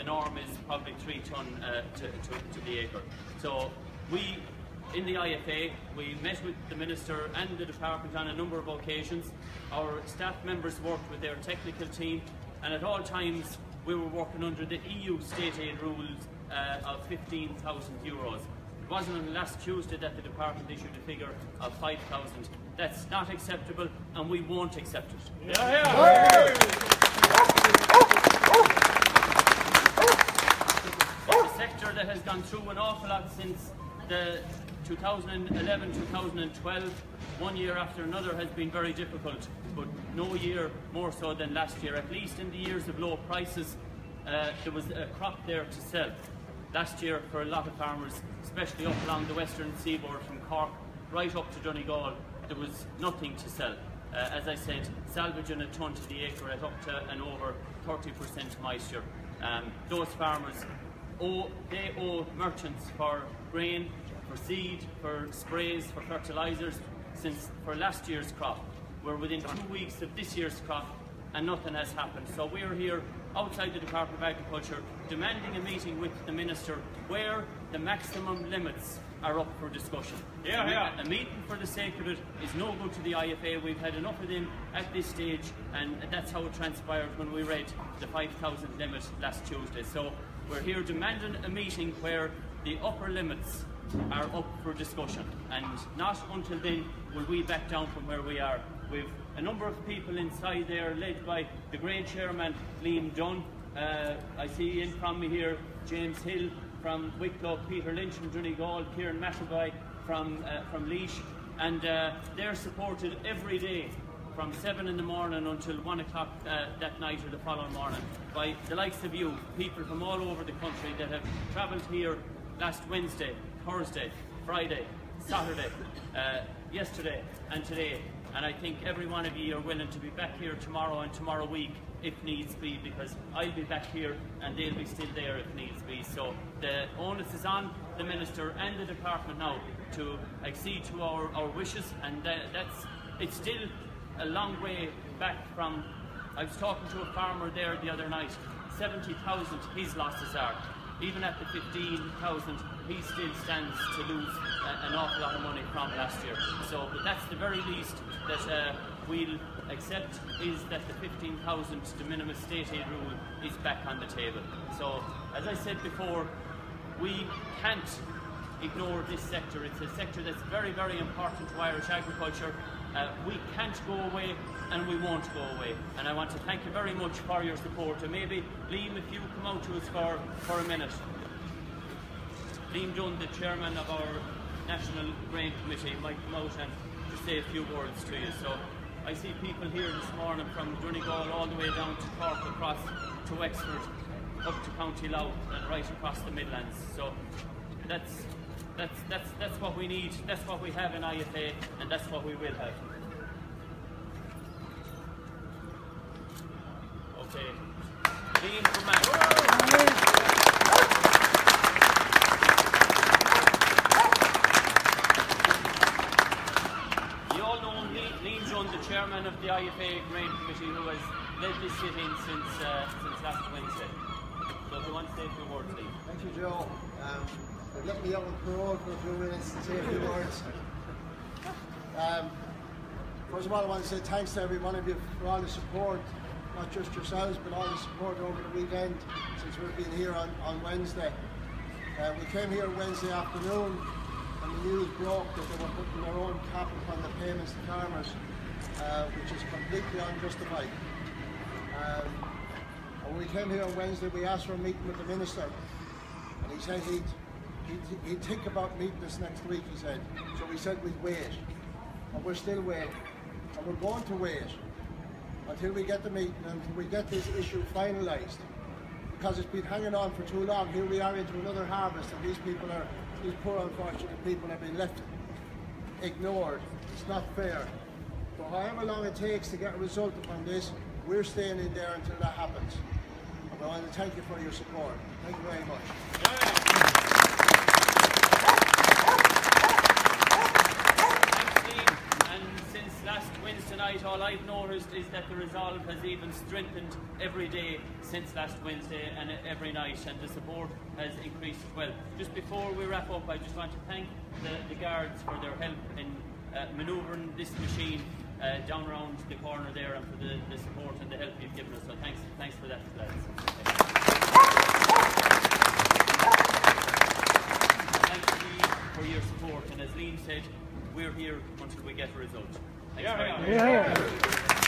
the norm is probably 3 tonne to the acre. So we, in the IFA, we met with the Minister and the Department on a number of occasions. Our staff members worked with their technical team, and at all times we were working under the EU state aid rules of €15,000. It wasn't until last Tuesday that the Department issued a figure of 5,000. That's not acceptable, and we won't accept it. It's a sector that has gone through an awful lot since the 2011-2012. One year after another has been very difficult, but no year more so than last year. At least in the years of low prices, there was a crop there to sell. Last year, for a lot of farmers, especially up along the western seaboard from Cork right up to Donegal, there was nothing to sell. As I said, salvaging a tonne to the acre at up to and over 30% moisture. Those farmers owe merchants for grain, for seed, for sprays, for fertilisers, since for last year's crop. We're within 2 weeks of this year's crop and nothing has happened. So we're here outside the Department of Agriculture demanding a meeting with the Minister where the maximum limits are up for discussion. A meeting for the sake of it is no good to the IFA. We've had enough of them at this stage, and that's how it transpired when we read the 5,000 limit last Tuesday. So we're here demanding a meeting where the upper limits are up for discussion, and not until then will we back down from where we are. We've a number of people inside there, led by the great chairman Liam Dunn. I see in from me here James Hill from Wicklow, Peter Lynch from Donegal, Kieran Mattaway from Laois, and they're supported every day from 7 in the morning until 1 o'clock that night or the following morning by the likes of you, people from all over the country that have travelled here last Wednesday, Thursday, Friday, Saturday, yesterday and today. And I think every one of you are willing to be back here tomorrow and tomorrow week if needs be, because I'll be back here and they'll be still there if needs be. So the onus is on the Minister and the Department now to accede to our wishes, and it's still a long way back from. I was talking to a farmer there the other night. 70,000 his losses are. Even at the 15,000, he still stands to lose an awful lot of money from last year. So, but that's the very least that we'll accept, is that the 15,000 de minimis state aid rule is back on the table. So, as I said before, we can't ignore this sector. It's a sector that's very, very important to Irish agriculture. We can't go away, and we won't go away. And I want to thank you very much for your support. And maybe, Liam, if you come out to us for a minute. Liam Dunn, the chairman of our National Grain Committee, might come out and to say a few words to you. So I see people here this morning from Donegal all the way down to Cork, across to Wexford, up to County Louth, and right across the Midlands. So that's what we need, that's what we have in IFA, and that's what we will have. Okay. Liam from You all know Liam Dunn, the chairman of the IFA Grain Committee, who has led this sitting since last Wednesday. So if you want to say a few words, Liam. Thank you, Joe. Let me out on parole for a few minutes to say a few words. First of all, I want to say thanks to every one of you for all the support, not just yourselves, but all the support over the weekend since we've been here on Wednesday. We came here Wednesday afternoon and the news broke that they were putting their own cap upon the payments to farmers, which is completely unjustified. When we came here on Wednesday, we asked for a meeting with the Minister, and he said he'd think about meeting us next week, he said. So we said we'd wait, and we're still waiting, and we're going to wait until we get the meeting and until we get this issue finalised, because it's been hanging on for too long. Here we are into another harvest, and these poor unfortunate people have been left ignored. It's not fair. But however long it takes to get a result upon this, we're staying in there until that happens. And I want to thank you for your support. Thank you very much. Last Wednesday night tonight, all I've noticed is that the resolve has even strengthened every day since last Wednesday and every night, and the support has increased as well. Just before we wrap up, I just want to thank the guards for their help in manoeuvring this machine down around the corner there, and for the support and the help you've given us. So thanks for that, lads. Thanks for your support, and as Liam said, we're here until we get a result. Thanks very much.